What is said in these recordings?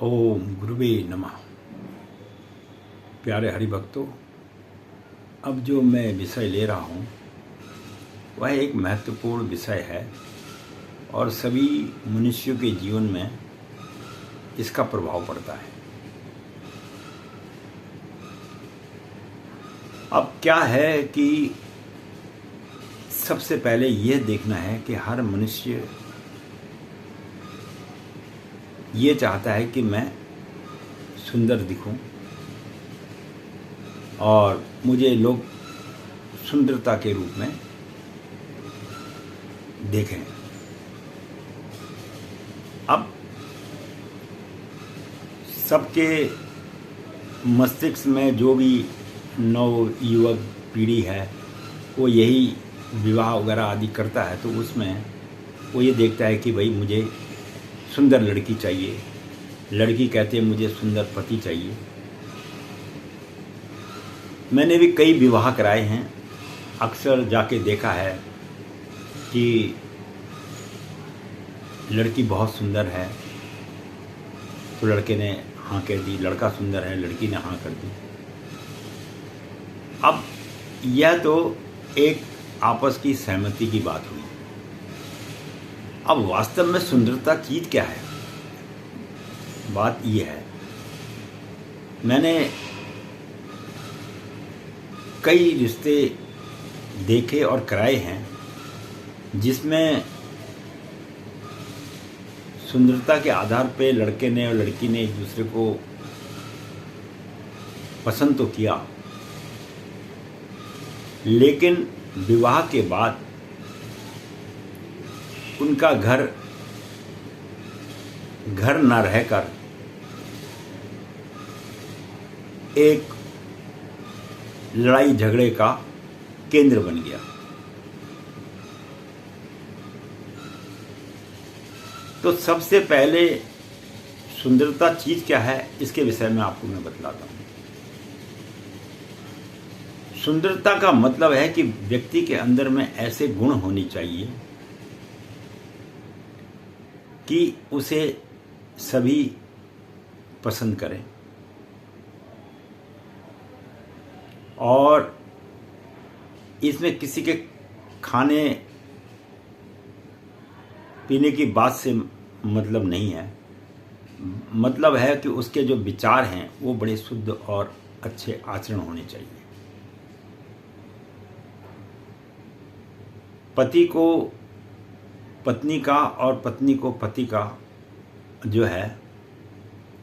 ओम गुरुवे नमः। प्यारे हरि भक्तों, अब जो मैं विषय ले रहा हूँ वह एक महत्वपूर्ण विषय है और सभी मनुष्यों के जीवन में इसका प्रभाव पड़ता है। अब क्या है कि सबसे पहले यह देखना है कि हर मनुष्य ये चाहता है कि मैं सुंदर दिखूं और मुझे लोग सुंदरता के रूप में देखें। अब सबके मस्तिष्क में जो भी नव युवक पीढ़ी है वो यही विवाह वगैरह आदि करता है, तो उसमें वो ये देखता है कि भाई मुझे सुंदर लड़की चाहिए, लड़की कहते हैं मुझे सुंदर पति चाहिए। मैंने भी कई विवाह कराए हैं, अक्सर जाके देखा है कि लड़की बहुत सुंदर है तो लड़के ने हाँ कह दी, लड़का सुंदर है लड़की ने हाँ कर दी। अब यह तो एक आपस की सहमति की बात हुई। अब वास्तव में सुंदरता चीज क्या है? बात यह है, मैंने कई रिश्ते देखे और कराए हैं जिसमें सुंदरता के आधार पे लड़के ने और लड़की ने एक दूसरे को पसंद तो किया, लेकिन विवाह के बाद उनका घर न रहकर एक लड़ाई झगड़े का केंद्र बन गया। तो सबसे पहले सुंदरता चीज क्या है इसके विषय में आपको मैं बतलाता हूं। सुंदरता का मतलब है कि व्यक्ति के अंदर में ऐसे गुण होने चाहिए कि उसे सभी पसंद करें और इसमें किसी के खाने पीने की बात से मतलब नहीं है। मतलब है कि उसके जो विचार हैं वो बड़े शुद्ध और अच्छे आचरण होने चाहिए। पति को पत्नी का और पत्नी को पति का जो है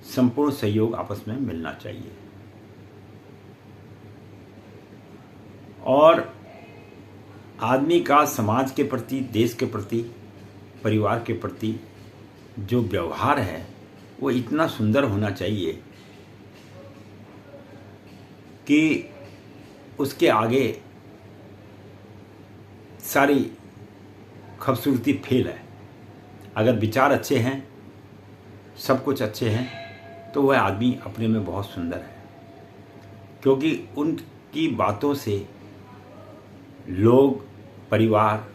संपूर्ण सहयोग आपस में मिलना चाहिए। और आदमी का समाज के प्रति, देश के प्रति, परिवार के प्रति जो व्यवहार है वो इतना सुंदर होना चाहिए कि उसके आगे सारी खूबसूरती फेल है। अगर विचार अच्छे हैं, सब कुछ अच्छे हैं, तो वह आदमी अपने में बहुत सुंदर है, क्योंकि उनकी बातों से लोग, परिवार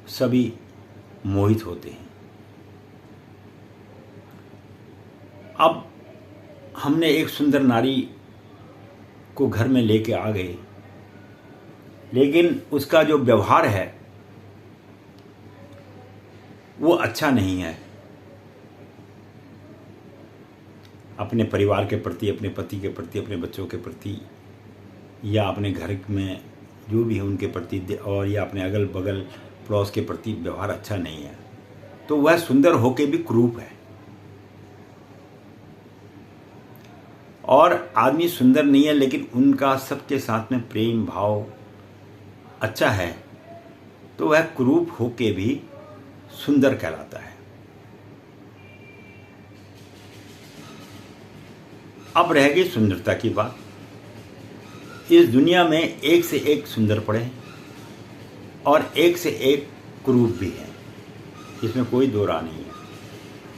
सभी मोहित होते हैं। अब हमने एक सुंदर नारी को घर में लेके आ गए, लेकिन उसका जो व्यवहार है वो अच्छा नहीं है। अपने परिवार के प्रति, अपने पति के प्रति, अपने बच्चों के प्रति या अपने घर में जो भी है उनके प्रति, और या अपने अगल बगल पड़ोस के प्रति व्यवहार अच्छा नहीं है, तो वह सुंदर होके भी कुरूप है। और आदमी सुंदर नहीं है लेकिन उनका सबके साथ में प्रेम भाव अच्छा है, तो वह कुरूप होके भी सुंदर कहलाता है। अब रह गई सुंदरता की बात। इस दुनिया में एक से एक सुंदर पड़े हैं और एक से एक कुरूप भी है, इसमें कोई दो राह नहीं है।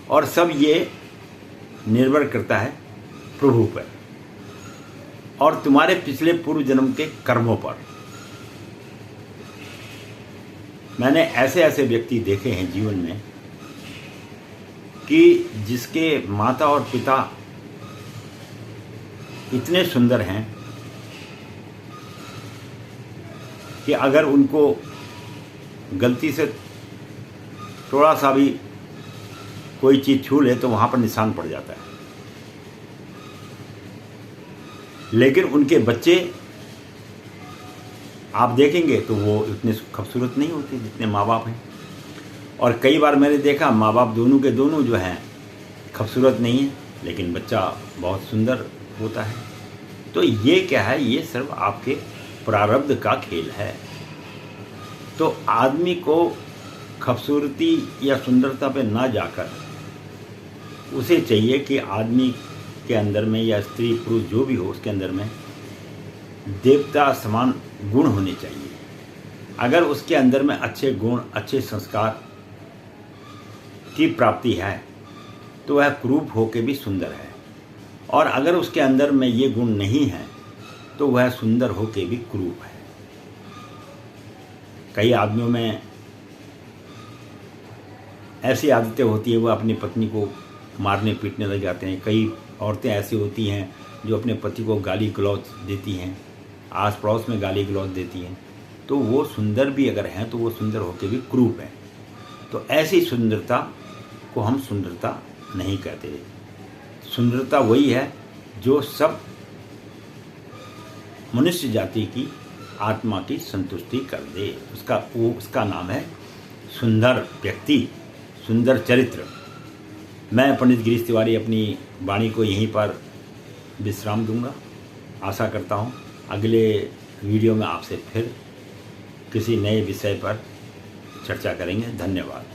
और सब ये निर्भर करता है प्रभु पर और तुम्हारे पिछले पूर्व जन्म के कर्मों पर। मैंने ऐसे ऐसे व्यक्ति देखे हैं जीवन में कि जिसके माता और पिता इतने सुंदर हैं कि अगर उनको गलती से थोड़ा सा भी कोई चीज़ छू ले तो वहाँ पर निशान पड़ जाता है, लेकिन उनके बच्चे आप देखेंगे तो वो इतने खूबसूरत नहीं होते जितने माँ बाप हैं। और कई बार मैंने देखा माँ बाप दोनों के दोनों जो हैं खूबसूरत नहीं है, लेकिन बच्चा बहुत सुंदर होता है। तो ये क्या है, ये सिर्फ आपके प्रारब्ध का खेल है। तो आदमी को खूबसूरती या सुंदरता पे ना जाकर उसे चाहिए कि आदमी के अंदर में या स्त्री पुरुष जो भी हो उसके अंदर में देवता समान गुण होने चाहिए। अगर उसके अंदर में अच्छे गुण, अच्छे संस्कार की प्राप्ति है तो वह कुरूप होकर भी सुंदर है, और अगर उसके अंदर में ये गुण नहीं है तो वह सुंदर होकर भी कुरूप है। कई आदमियों में ऐसी आदतें होती है, वो अपनी पत्नी को मारने पीटने लग जाते हैं। कई औरतें ऐसी होती हैं जो अपने पति को गाली गलौज देती हैं, आस पड़ोस में गाली गलौज देती हैं, तो वो सुंदर भी अगर हैं तो वो सुंदर होकर भी कुरूप हैं। तो ऐसी सुंदरता को हम सुंदरता नहीं कहते। सुंदरता वही है जो सब मनुष्य जाति की आत्मा की संतुष्टि कर दे, उसका नाम है सुंदर व्यक्ति, सुंदर चरित्र। मैं पंडित गिरीश तिवारी अपनी वाणी को यहीं पर विश्राम दूंगा। आशा करता हूँ अगले वीडियो में आपसे फिर किसी नए विषय पर चर्चा करेंगे। धन्यवाद।